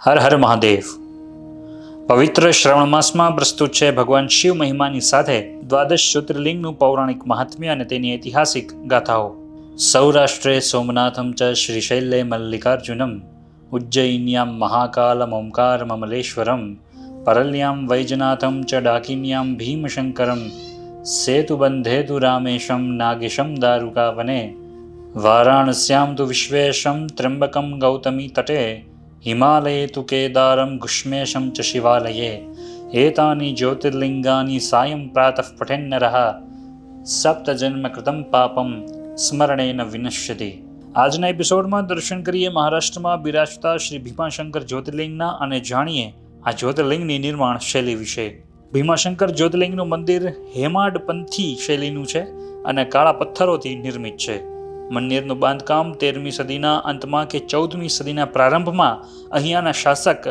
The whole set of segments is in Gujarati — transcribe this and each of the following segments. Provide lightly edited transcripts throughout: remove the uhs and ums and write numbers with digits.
હર હર મહાદેવ. પવિત્ર શ્રાવણ માસમાં પ્રસ્તુત છે ભગવાન શિવ મહિમાની સાથે દ્વાદશ જ્યોતિર્લિંગનું પૌરાણિક મહાત્મ્ય અને તેની ઐતિહાસિક ગાથાઓ. સૌરાષ્ટ્રે સોમનાથમ ચ શ્રીશૈલે મલ્લિકાર્જુનમ ઉજ્જૈન્યામ મહાકાલમ ઓમકાર મમલેશ્વરમ પરલ્યામ વૈજનાથમ ચ ડાકિન્યામ ભીમશંકરમ સેતુબંધેતુ રામેશમ નાગેશમ દારુકાવને વારાણસ્યામ તુ વિશ્વેશમ ત્ર્યંબકમ ગૌતમી તટે હિમાલયે તુ કેદારમ ગુષ્મેશમ ચ શિવાલયે એતાની જ્યોતિર્લિંગાની સાયં પ્રાતઃ પઠેન્નરઃ સપ્તજન્મ કૃતમ પાપમ સ્મરણેન વિનશ્યતિ. આજના એપિસોડમાં દર્શન કરીએ મહારાષ્ટ્રમાં બિરાજતા શ્રી ભીમાશંકર જ્યોતિર્લિંગના અને જાણીએ આ જ્યોતિર્લિંગની નિર્માણ શૈલી વિશે. ભીમાશંકર જ્યોતિર્લિંગનું મંદિર હેમાડપંથી શૈલીનું છે અને કાળા પથ્થરોથી નિર્મિત છે. મંદિરનું બાંધકામ 13મી સદીના અંતમાં કે 14મી સદીના પ્રારંભમાં અહીંયાના શાસક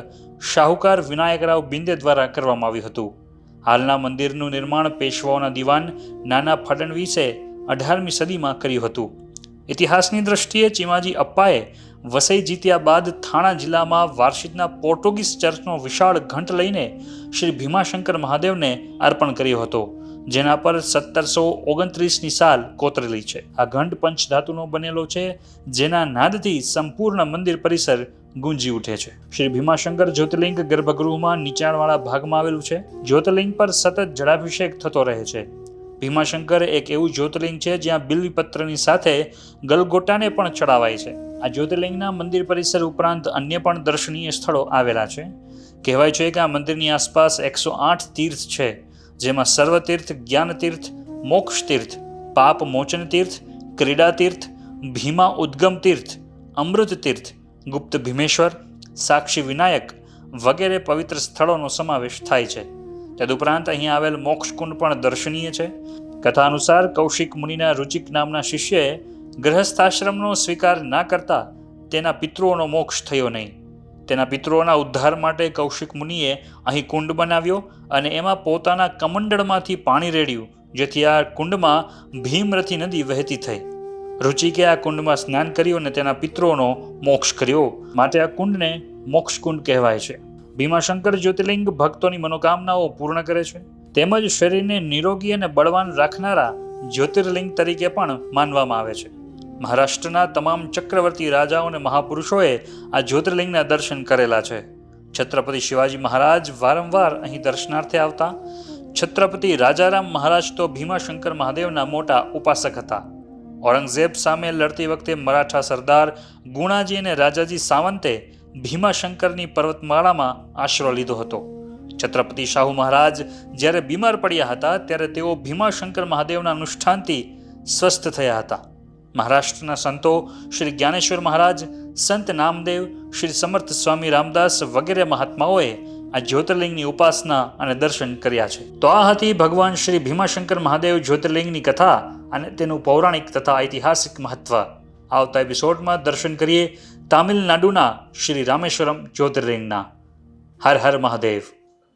શાહુકાર વિનાયકરાવ બિંદે દ્વારા કરવામાં આવ્યું હતું. હાલના મંદિરનું નિર્માણ પેશવાઓના દિવાન નાના ફડણવીસે 18મી સદીમાં કર્યું હતું. ઇતિહાસની દ્રષ્ટિએ ચીમાજી અપ્પાએ વસઈ જીત્યા બાદ થાણા જિલ્લામાં વાર્ષિકના પોર્ટુગીઝ ચર્ચનો વિશાળ ઘંટ લઈને શ્રી ભીમાશંકર મહાદેવને અર્પણ કર્યો હતો, જેના પર 1729ની સાલ કોતરેલી છે. આ ઘંટ પંચધાતુનો બનેલો છે, જેના નાદથી સંપૂર્ણ મંદિર પરિસર ગુંજી ઉઠે છે. શ્રી ભીમાશંકર જ્યોતિર્લિંગ ગર્ભગૃહમાં નીચાણવાળા ભાગમાં આવેલું છે. જ્યોતિર્લિંગ પર સતત જળાભિષેક થતો રહે છે. ભીમાશંકર એક એવું જ્યોતિર્લિંગ છે જ્યાં બિલ્વીપત્રની સાથે ગલગોટાને પણ ચડાવાય છે. આ જ્યોતિર્લિંગના મંદિર પરિસર ઉપરાંત અન્ય પણ દર્શનીય સ્થળો આવેલા છે. કહેવાય છે કે આ મંદિરની આસપાસ 108 તીર્થ છે, જેમાં સર્વતીર્થ, જ્ઞાનતીર્થ, મોક્ષતીર્થ, પાપ મોચન તીર્થ, ક્રીડા તીર્થ, ભીમા ઉદ્ગમ તીર્થ, અમૃત તીર્થ, ગુપ્ત ભીમેશ્વર, સાક્ષી વિનાયક વગેરે પવિત્ર સ્થળોનો સમાવેશ થાય છે. તદુપરાંત અહીં આવેલ મોક્ષકુંડ પણ દર્શનીય છે. કથા અનુસાર કૌશિક મુનિના રુચિક નામના શિષ્યએ ગૃહસ્થાશ્રમનો સ્વીકાર ના કરતા તેના પિતૃઓનો મોક્ષ થયો નહીં. તેના પિતૃઓના ઉદ્ધાર માટે કૌશિક મુનિએ અહીં કુંડ બનાવ્યો અને એમાં પોતાના કમંડળમાંથી પાણી રેડ્યું, જેથી આ કુંડમાં ભીમરથી નદી વહેતી થઈ. રુચિકે આ કુંડમાં સ્નાન કર્યું અને તેના પિતૃઓનો મોક્ષ કર્યો, માટે આ કુંડને મોક્ષકુંડ કહેવાય છે. ભીમાશંકર જ્યોતિર્લિંગ ભક્તોની મનોકામનાઓ પૂર્ણ કરે છે, તેમજ શરીરને નિરોગી અને બળવાન રાખનારા જ્યોતિર્લિંગ તરીકે પણ માનવામાં આવે છે. મહારાષ્ટ્રના તમામ ચક્રવર્તી રાજાઓ અને મહાપુરુષોએ આ જ્યોતિર્લિંગના દર્શન કરેલા છે. છત્રપતિ શિવાજી મહારાજ વારંવાર અહીં દર્શનાર્થે આવતા. છત્રપતિ રાજારામ મહારાજ તો ભીમાશંકર મહાદેવના મોટા ઉપાસક હતા. ઔરંગઝેબ સામે લડતી વખતે મરાઠા સરદાર ગુણાજી અને રાજાજી સાવંતે ભીમાશંકરની પર્વતમાળામાં આશરો લીધો હતો. છત્રપતિ શાહુ મહારાજ જ્યારે બીમાર પડ્યા હતા ત્યારે તેઓ ભીમાશંકર મહાદેવના અનુષ્ઠાનથી સ્વસ્થ થયા હતા. મહારાષ્ટ્રના સંતો શ્રી જ્ઞાનેશ્વર મહારાજ, સંત નામદેવ, શ્રી સમર્થ સ્વામી રામદાસ વગેરે મહાત્માઓએ આ જ્યોતિર્લિંગની ઉપાસના અને દર્શન કર્યા છે. તો આ હતી ભગવાન શ્રી ભીમાશંકર મહાદેવ જ્યોતિર્લિંગની કથા અને તેનું પૌરાણિક તથા ઐતિહાસિક મહત્વ. આવતા એપિસોડમાં દર્શન કરીએ તામિલનાડુના શ્રી રામેશ્વરમ જ્યોતિર્લિંગના. હર હર મહાદેવ.